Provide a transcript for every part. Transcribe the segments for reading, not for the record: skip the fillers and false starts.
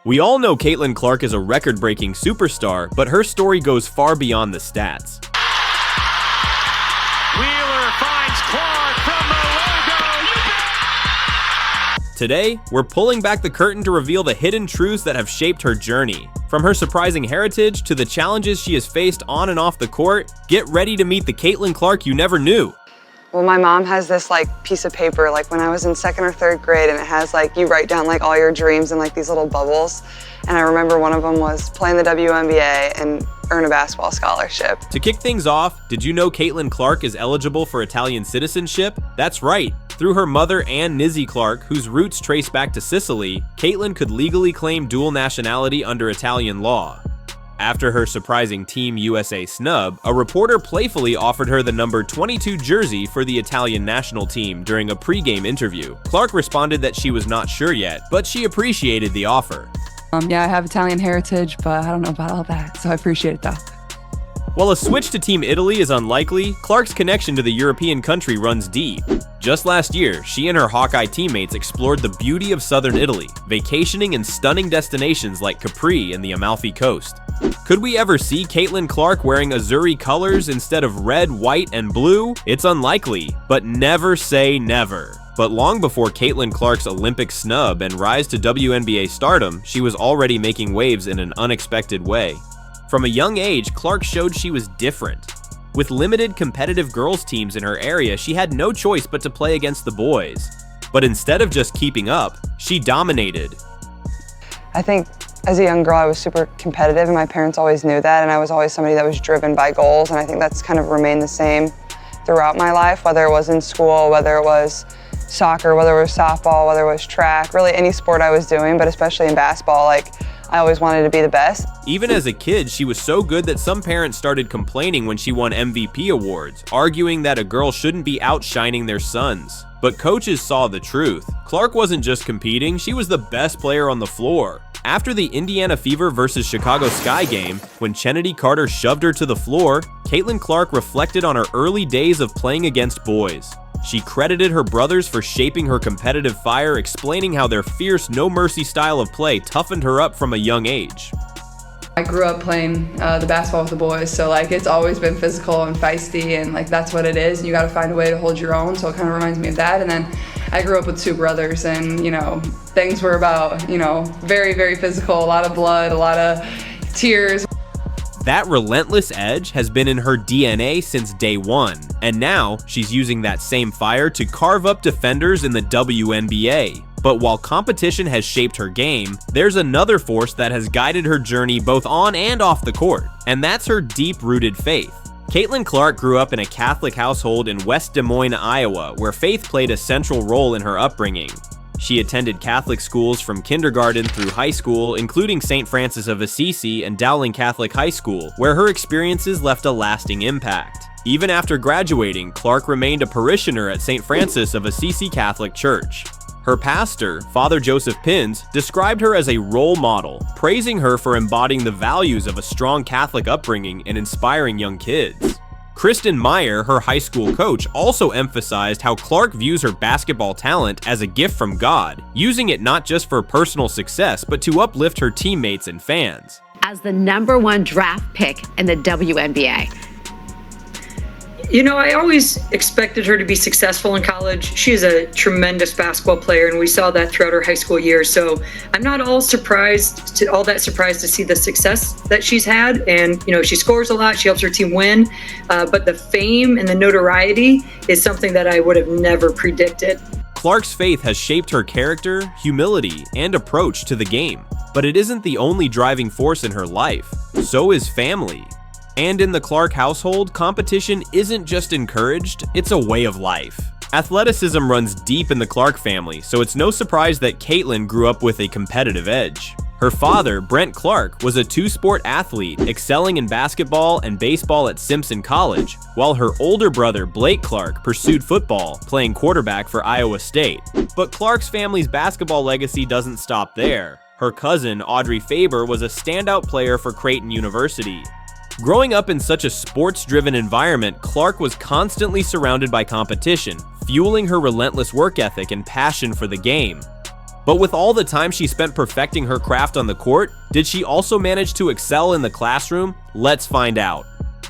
We all know Caitlyn Clark is a record-breaking superstar, but her story goes far beyond the stats. Wheeler finds Clark from the logo. Today, we're pulling back the curtain to reveal the hidden truths that have shaped her journey. From her surprising heritage to the challenges she has faced on and off the court, get ready to meet the Caitlyn Clark you never knew. Well, my mom has this piece of paper when I was in 2nd or 3rd grade, and it has you write down all your dreams in these little bubbles. And I remember one of them was playing the WNBA and earn a basketball scholarship. To kick things off, did you know Caitlyn Clark is eligible for Italian citizenship? That's right. Through her mother Ann Nizzi Clark, whose roots trace back to Sicily, Caitlyn could legally claim dual nationality under Italian law. After her surprising Team USA snub, a reporter playfully offered her the number 22 jersey for the Italian national team during a pre-game interview. Clark responded that she was not sure yet, but she appreciated the offer. Yeah, I have Italian heritage, but I don't know about all that, so I appreciate it though. While a switch to Team Italy is unlikely, Clark's connection to the European country runs deep. Just last year, she and her Hawkeye teammates explored the beauty of southern Italy, vacationing in stunning destinations like Capri and the Amalfi Coast. Could we ever see Caitlyn Clark wearing Azzurri colors instead of red, white, and blue? It's unlikely, but never say never. But long before Caitlyn Clark's Olympic snub and rise to WNBA stardom, she was already making waves in an unexpected way. From a young age, Clark showed she was different. With limited competitive girls' teams in her area, she had no choice but to play against the boys. But instead of just keeping up, she dominated. I think as a young girl, I was super competitive, and my parents always knew that, and I was always somebody that was driven by goals, and I think that's kind of remained the same throughout my life, whether it was in school, whether it was soccer, whether it was softball, whether it was track, really any sport I was doing, but especially in basketball, I always wanted to be the best. Even as a kid, she was so good that some parents started complaining when she won MVP awards, arguing that a girl shouldn't be outshining their sons. But coaches saw the truth. Clark wasn't just competing, she was the best player on the floor. After the Indiana Fever versus Chicago Sky game, when Chennedy Carter shoved her to the floor, Caitlyn Clark reflected on her early days of playing against boys. She credited her brothers for shaping her competitive fire, explaining how their fierce, no-mercy style of play toughened her up from a young age. I grew up playing the basketball with the boys, so it's always been physical and feisty, and that's what it is, and you gotta find a way to hold your own, so it kind of reminds me of that. And then I grew up with 2 brothers, and things were about, very, very physical, a lot of blood, a lot of tears. That relentless edge has been in her DNA since day one, and now she's using that same fire to carve up defenders in the WNBA. But while competition has shaped her game, there's another force that has guided her journey both on and off the court, and that's her deep-rooted faith. Caitlyn Clark grew up in a Catholic household in West Des Moines, Iowa, where faith played a central role in her upbringing. She attended Catholic schools from kindergarten through high school, including St. Francis of Assisi and Dowling Catholic High School, where her experiences left a lasting impact. Even after graduating, Clark remained a parishioner at St. Francis of Assisi Catholic Church. Her pastor, Father Joseph Pins, described her as a role model, praising her for embodying the values of a strong Catholic upbringing and inspiring young kids. Kristen Meyer, her high school coach, also emphasized how Clark views her basketball talent as a gift from God, using it not just for personal success, but to uplift her teammates and fans. As the #1 draft pick in the WNBA. I always expected her to be successful in college. She is a tremendous basketball player, and we saw that throughout her high school years. So I'm not all that surprised to see the success that she's had. And, she scores a lot, she helps her team win. But the fame and the notoriety is something that I would have never predicted. Clark's faith has shaped her character, humility, and approach to the game. But it isn't the only driving force in her life. So is family. And in the Clark household, competition isn't just encouraged, it's a way of life. Athleticism runs deep in the Clark family, so it's no surprise that Caitlyn grew up with a competitive edge. Her father, Brent Clark, was a 2-sport athlete, excelling in basketball and baseball at Simpson College, while her older brother, Blake Clark, pursued football, playing quarterback for Iowa State. But Clark's family's basketball legacy doesn't stop there. Her cousin, Audrey Faber, was a standout player for Creighton University. Growing up in such a sports-driven environment, Clark was constantly surrounded by competition, fueling her relentless work ethic and passion for the game. But with all the time she spent perfecting her craft on the court, did she also manage to excel in the classroom? Let's find out.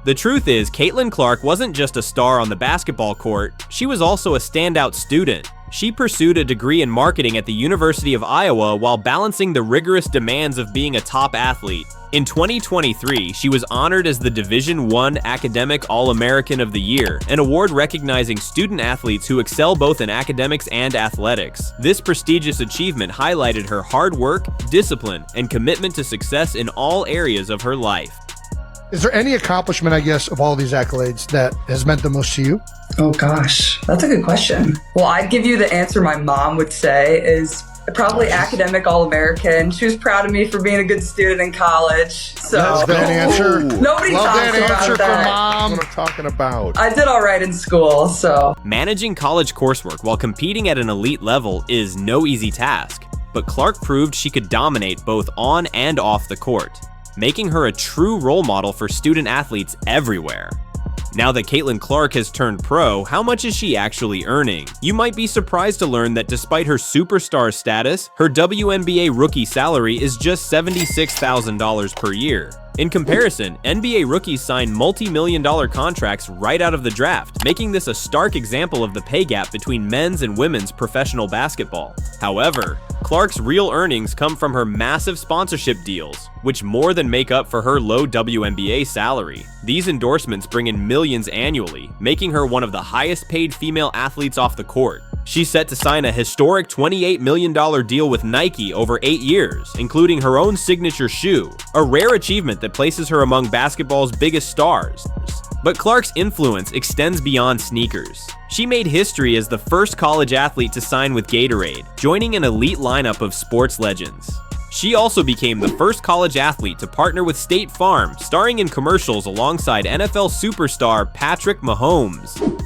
The truth is, Caitlyn Clark wasn't just a star on the basketball court, she was also a standout student. She pursued a degree in marketing at the University of Iowa while balancing the rigorous demands of being a top athlete. In 2023, she was honored as the Division I Academic All-American of the Year, an award recognizing student athletes who excel both in academics and athletics. This prestigious achievement highlighted her hard work, discipline, and commitment to success in all areas of her life. Is there any accomplishment, I guess, of all these accolades that has meant the most to you? Oh gosh, that's a good question. Well, I'd give you the answer my mom would say is probably academic All-American. She was proud of me for being a good student in college. So That's that answer. Nobody Love talks that about answer that. from Mom. That's what I'm talking about. I did all right in school, so. Managing college coursework while competing at an elite level is no easy task, but Clark proved she could dominate both on and off the court, making her a true role model for student athletes everywhere. Now that Caitlyn Clark has turned pro, how much is she actually earning? You might be surprised to learn that despite her superstar status, her WNBA rookie salary is just $76,000 per year. In comparison, NBA rookies sign multi-million-dollar contracts right out of the draft, making this a stark example of the pay gap between men's and women's professional basketball. However, Clark's real earnings come from her massive sponsorship deals, which more than make up for her low WNBA salary. These endorsements bring in millions annually, making her one of the highest-paid female athletes off the court. She's set to sign a historic $28 million deal with Nike over 8 years, including her own signature shoe, a rare achievement that places her among basketball's biggest stars. But Clark's influence extends beyond sneakers. She made history as the first college athlete to sign with Gatorade, joining an elite lineup of sports legends. She also became the first college athlete to partner with State Farm, starring in commercials alongside NFL superstar Patrick Mahomes.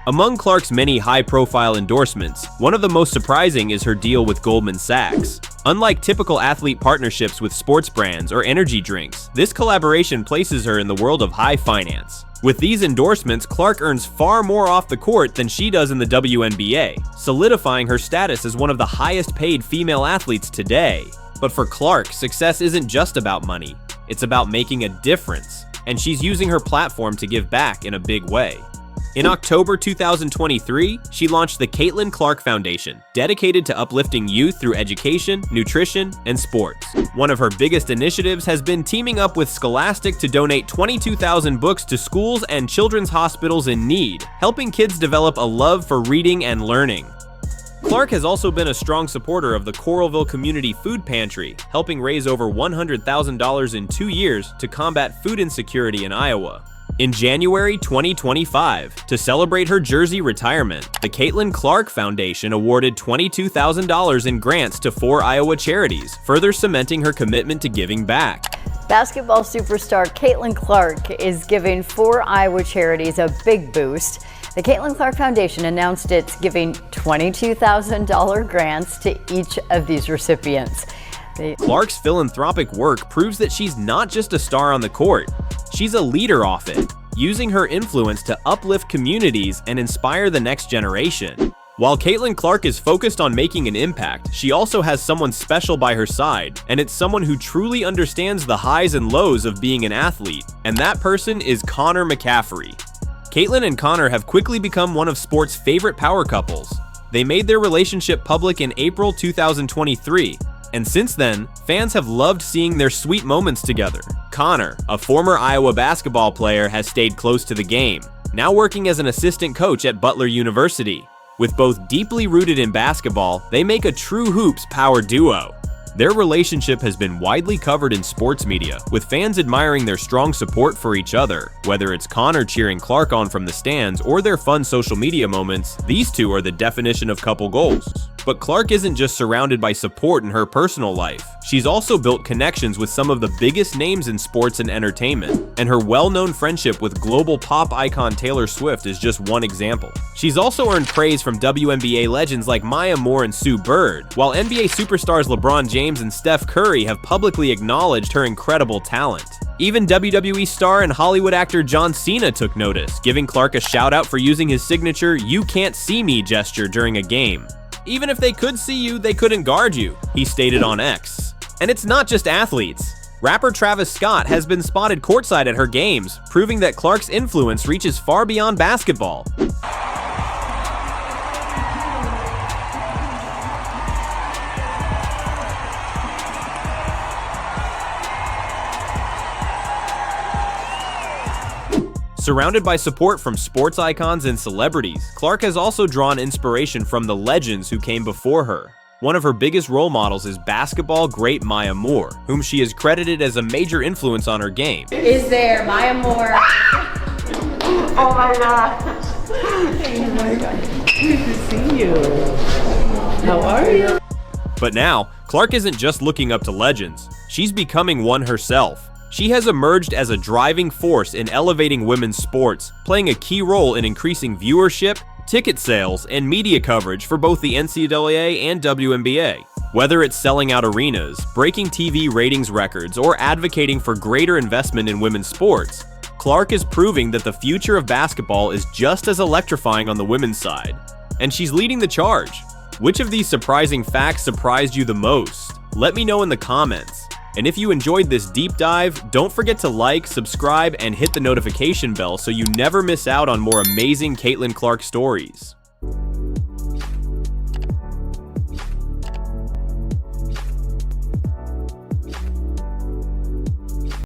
Among Clark's many high-profile endorsements, one of the most surprising is her deal with Goldman Sachs. Unlike typical athlete partnerships with sports brands or energy drinks, this collaboration places her in the world of high finance. With these endorsements, Clark earns far more off the court than she does in the WNBA, solidifying her status as one of the highest-paid female athletes today. But for Clark, success isn't just about money. It's about making a difference, and she's using her platform to give back in a big way. In October 2023, she launched the Caitlyn Clark Foundation, dedicated to uplifting youth through education, nutrition, and sports. One of her biggest initiatives has been teaming up with Scholastic to donate 22,000 books to schools and children's hospitals in need, helping kids develop a love for reading and learning. Clark has also been a strong supporter of the Coralville Community Food Pantry, helping raise over $100,000 in 2 years to combat food insecurity in Iowa. In January 2025, to celebrate her Jersey retirement, the Caitlyn Clark Foundation awarded $22,000 in grants to 4 Iowa charities, further cementing her commitment to giving back. Basketball superstar Caitlyn Clark is giving 4 Iowa charities a big boost. The Caitlyn Clark Foundation announced it's giving $22,000 grants to each of these recipients. Clark's philanthropic work proves that she's not just a star on the court, she's a leader off it, using her influence to uplift communities and inspire the next generation. While Caitlyn Clark is focused on making an impact, she also has someone special by her side, and it's someone who truly understands the highs and lows of being an athlete, and that person is Connor McCaffery. Caitlyn and Connor have quickly become one of sport's favorite power couples. They made their relationship public in April 2023, and since then, fans have loved seeing their sweet moments together. Connor, a former Iowa basketball player, has stayed close to the game, now working as an assistant coach at Butler University. With both deeply rooted in basketball, they make a true hoops power duo. Their relationship has been widely covered in sports media, with fans admiring their strong support for each other. Whether it's Connor cheering Clark on from the stands or their fun social media moments, these two are the definition of couple goals. But Clark isn't just surrounded by support in her personal life. She's also built connections with some of the biggest names in sports and entertainment, and her well-known friendship with global pop icon Taylor Swift is just one example. She's also earned praise from WNBA legends like Maya Moore and Sue Bird, while NBA superstars LeBron James and Steph Curry have publicly acknowledged her incredible talent. Even WWE star and Hollywood actor John Cena took notice, giving Clark a shout-out for using his signature "You Can't See Me" gesture during a game. Even if they could see you, they couldn't guard you, he stated on X. And it's not just athletes. Rapper Travis Scott has been spotted courtside at her games, proving that Clark's influence reaches far beyond basketball. Surrounded by support from sports icons and celebrities, Clark has also drawn inspiration from the legends who came before her. One of her biggest role models is basketball great Maya Moore, whom she is credited as a major influence on her game. Is there Maya Moore? Oh my God. Oh my God. Good to see you. How are you? But now, Clark isn't just looking up to legends. She's becoming one herself. She has emerged as a driving force in elevating women's sports, playing a key role in increasing viewership, ticket sales, and media coverage for both the NCAA and WNBA. Whether it's selling out arenas, breaking TV ratings records, or advocating for greater investment in women's sports, Clark is proving that the future of basketball is just as electrifying on the women's side. And she's leading the charge. Which of these surprising facts surprised you the most? Let me know in the comments. And if you enjoyed this deep dive, don't forget to like, subscribe, and hit the notification bell so you never miss out on more amazing Caitlyn Clark stories.